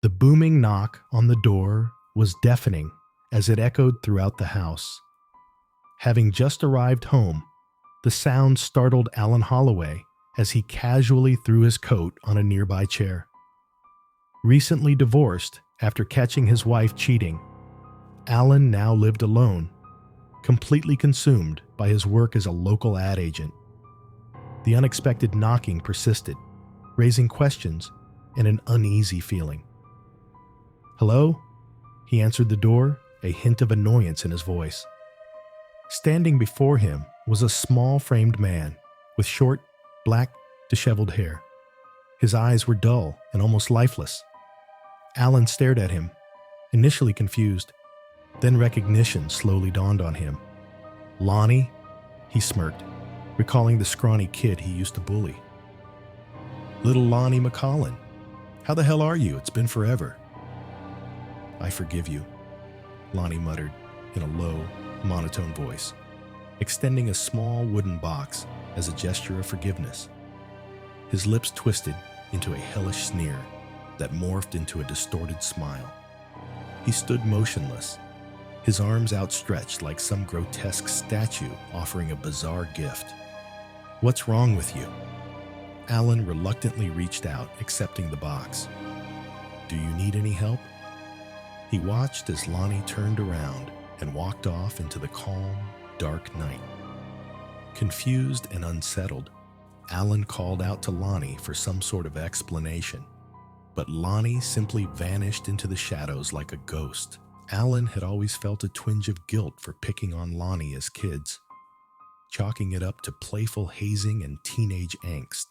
The booming knock on the door was deafening as it echoed throughout the house. Having just arrived home, the sound startled Alan Holloway as he casually threw his coat on a nearby chair. Recently divorced after catching his wife cheating, Alan now lived alone, completely consumed by his work as a local ad agent. The unexpected knocking persisted, raising questions and an uneasy feeling. "Hello?" He answered the door, a hint of annoyance in his voice. Standing before him was a small-framed man with short, black, disheveled hair. His eyes were dull and almost lifeless. Alan stared at him, initially confused. Then recognition slowly dawned on him. "Lonny?" He smirked, recalling the scrawny kid he used to bully. "Little Lonny McCollin. How the hell are you? It's been forever." "I forgive you," Lonny muttered in a low, monotone voice, extending a small wooden box as a gesture of forgiveness. His lips twisted into a hellish sneer that morphed into a distorted smile. He stood motionless, his arms outstretched like some grotesque statue offering a bizarre gift. "What's wrong with you?" Alan reluctantly reached out, accepting the box. "Do you need any help?" He watched as Lonny turned around and walked off into the calm, dark night. Confused and unsettled, Alan called out to Lonny for some sort of explanation, but Lonny simply vanished into the shadows like a ghost. Alan had always felt a twinge of guilt for picking on Lonny as kids, chalking it up to playful hazing and teenage angst.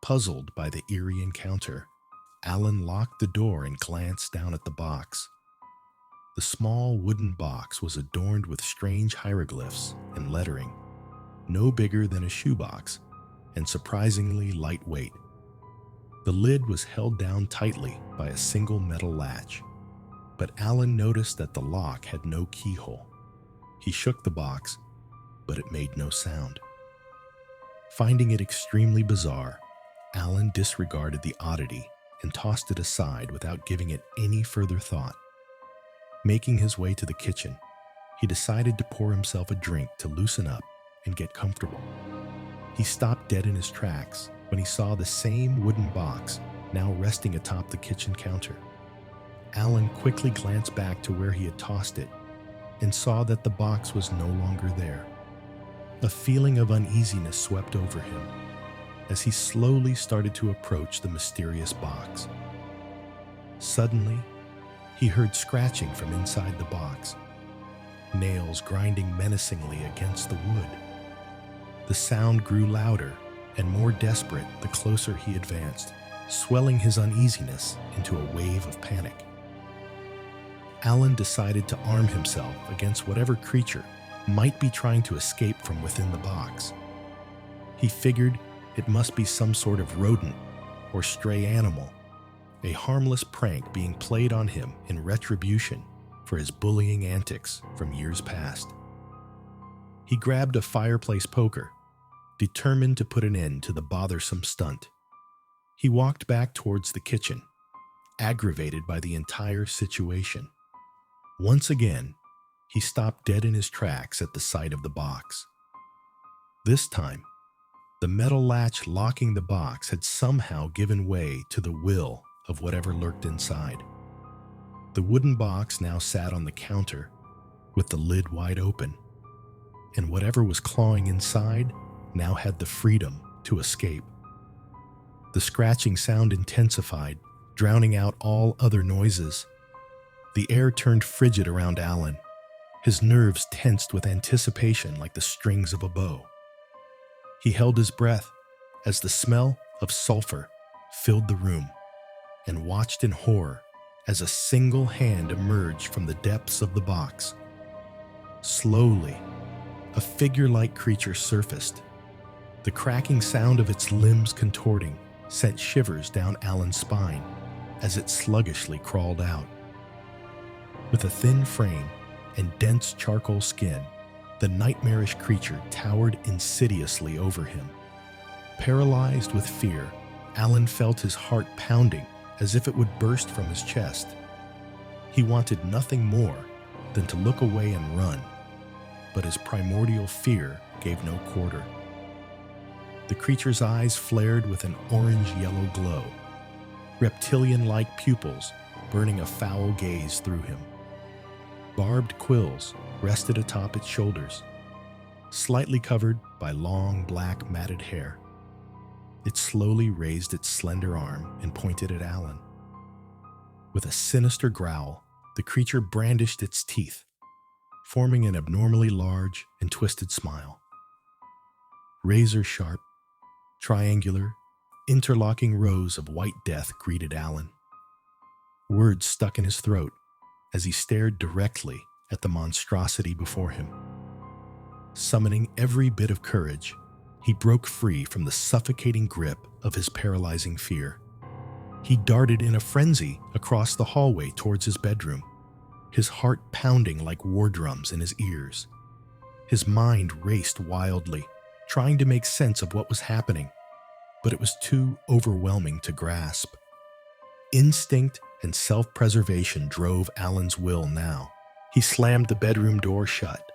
Puzzled by the eerie encounter, Alan locked the door and glanced down at the box. The small wooden box was adorned with strange hieroglyphs and lettering, no bigger than a shoebox and surprisingly lightweight. The lid was held down tightly by a single metal latch, but Alan noticed that the lock had no keyhole. He shook the box, but it made no sound. Finding it extremely bizarre, Alan disregarded the oddity and tossed it aside without giving it any further thought. Making his way to the kitchen, he decided to pour himself a drink to loosen up and get comfortable. He stopped dead in his tracks when he saw the same wooden box now resting atop the kitchen counter. Alan quickly glanced back to where he had tossed it and saw that the box was no longer there. A feeling of uneasiness swept over him as he slowly started to approach the mysterious box. Suddenly, he heard scratching from inside the box, nails grinding menacingly against the wood. The sound grew louder and more desperate the closer he advanced, swelling his uneasiness into a wave of panic. Alan decided to arm himself against whatever creature might be trying to escape from within the box. He figured it must be some sort of rodent or stray animal, a harmless prank being played on him in retribution for his bullying antics from years past. He grabbed a fireplace poker, determined to put an end to the bothersome stunt. He walked back towards the kitchen, aggravated by the entire situation. Once again, he stopped dead in his tracks at the sight of the box. This time, the metal latch locking the box had somehow given way to the will of whatever lurked inside. The wooden box now sat on the counter with the lid wide open, and whatever was clawing inside now had the freedom to escape. The scratching sound intensified, drowning out all other noises. The air turned frigid around Alan, his nerves tensed with anticipation like the strings of a bow. He held his breath as the smell of sulfur filled the room and watched in horror as a single hand emerged from the depths of the box. Slowly, a figure-like creature surfaced. The cracking sound of its limbs contorting sent shivers down Alan's spine as it sluggishly crawled out. With a thin frame and dense charcoal skin, the nightmarish creature towered insidiously over him. Paralyzed with fear, Alan felt his heart pounding as if it would burst from his chest. He wanted nothing more than to look away and run, but his primordial fear gave no quarter. The creature's eyes flared with an orange-yellow glow, reptilian-like pupils burning a foul gaze through him. Barbed quills rested atop its shoulders, slightly covered by long black matted hair. It slowly raised its slender arm and pointed at Alan. With a sinister growl, the creature brandished its teeth, forming an abnormally large and twisted smile. Razor-sharp, triangular, interlocking rows of white death greeted Alan. Words stuck in his throat as he stared directly at the monstrosity before him. Summoning every bit of courage, he broke free from the suffocating grip of his paralyzing fear. He darted in a frenzy across the hallway towards his bedroom, his heart pounding like war drums in his ears. His mind raced wildly, trying to make sense of what was happening, but it was too overwhelming to grasp. Instinct and self-preservation drove Alan's will now. He slammed the bedroom door shut,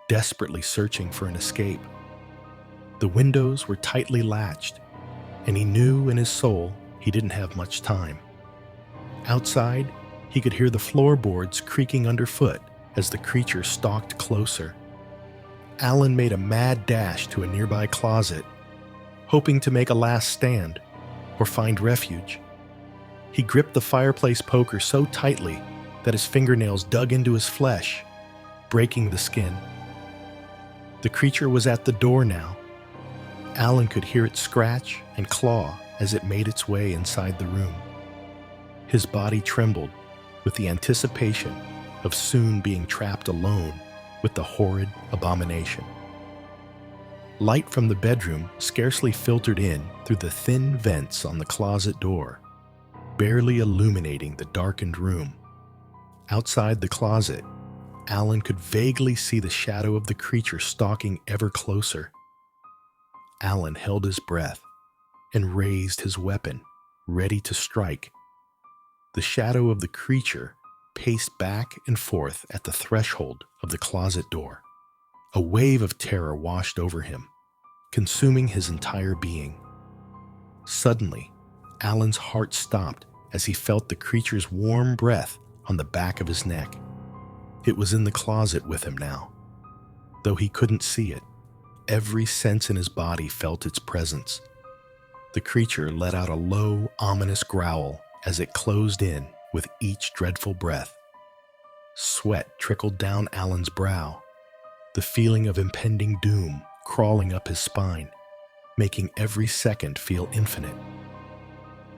desperately searching for an escape. The windows were tightly latched, and he knew in his soul he didn't have much time. Outside, he could hear the floorboards creaking underfoot as the creature stalked closer. Alan made a mad dash to a nearby closet, hoping to make a last stand or find refuge. He gripped the fireplace poker so tightly that his fingernails dug into his flesh, breaking the skin. The creature was at the door now. Alan could hear it scratch and claw as it made its way inside the room. His body trembled with the anticipation of soon being trapped alone with the horrid abomination. Light from the bedroom scarcely filtered in through the thin vents on the closet door, barely illuminating the darkened room. Outside the closet, Alan could vaguely see the shadow of the creature stalking ever closer. Alan held his breath and raised his weapon, ready to strike. The shadow of the creature paced back and forth at the threshold of the closet door. A wave of terror washed over him, consuming his entire being. Suddenly, Alan's heart stopped as he felt the creature's warm breath on the back of his neck. It was in the closet with him now. Though he couldn't see it, every sense in his body felt its presence. The creature let out a low, ominous growl as it closed in with each dreadful breath. Sweat trickled down Alan's brow, the feeling of impending doom crawling up his spine, making every second feel infinite.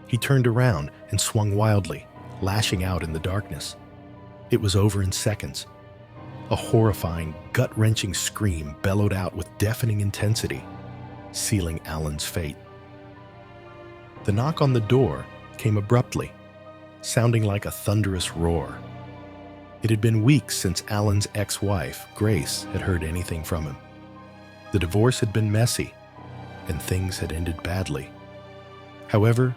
He turned around and swung wildly, lashing out in the darkness. It was over in seconds. A horrifying, gut-wrenching scream bellowed out with deafening intensity, sealing Alan's fate. The knock on the door came abruptly, sounding like a thunderous roar. It had been weeks since Alan's ex-wife, Grace, had heard anything from him. The divorce had been messy, and things had ended badly. However,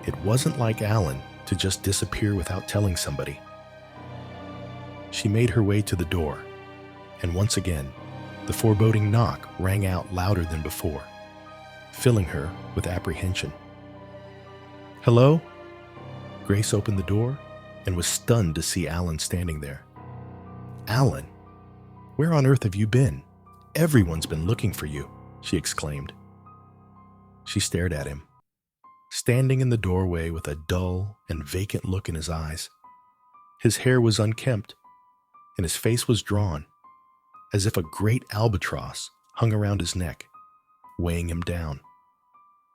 it wasn't like Alan to just disappear without telling somebody. She made her way to the door, and once again, the foreboding knock rang out louder than before, filling her with apprehension. "Hello?" Grace opened the door and was stunned to see Alan standing there. "Alan, where on earth have you been? Everyone's been looking for you," she exclaimed. She stared at him, standing in the doorway with a dull and vacant look in his eyes. His hair was unkempt, and his face was drawn, as if a great albatross hung around his neck, weighing him down.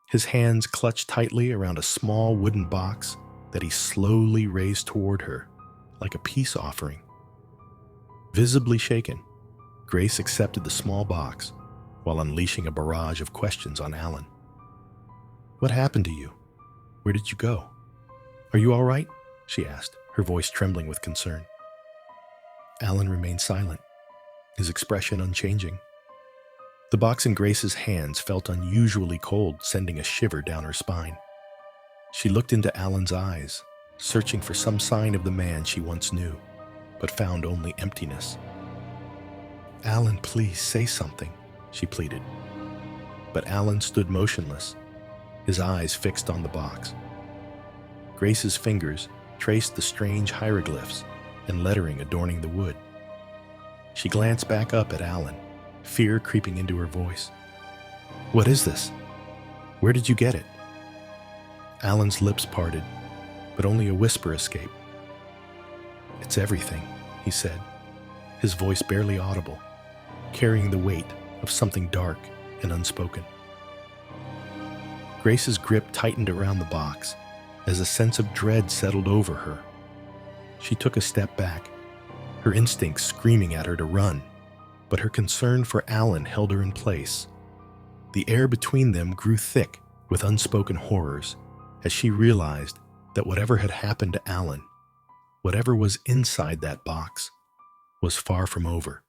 His hands clutched tightly around a small wooden box that he slowly raised toward her, like a peace offering. Visibly shaken, Grace accepted the small box while unleashing a barrage of questions on Alan. "What happened to you? Where did you go? Are you all right?" she asked, her voice trembling with concern. Alan remained silent, his expression unchanging. The box in Grace's hands felt unusually cold, sending a shiver down her spine. She looked into Alan's eyes, searching for some sign of the man she once knew, but found only emptiness. "Alan, please say something," she pleaded. But Alan stood motionless, his eyes fixed on the box. Grace's fingers traced the strange hieroglyphs and lettering adorning the wood. She glanced back up at Alan, fear creeping into her voice. "What is this? Where did you get it?" Alan's lips parted, but only a whisper escaped. "It's everything," he said, his voice barely audible, carrying the weight of something dark and unspoken. Grace's grip tightened around the box as a sense of dread settled over her. She took a step back, her instincts screaming at her to run, but her concern for Alan held her in place. The air between them grew thick with unspoken horrors as she realized that whatever had happened to Alan, whatever was inside that box, was far from over.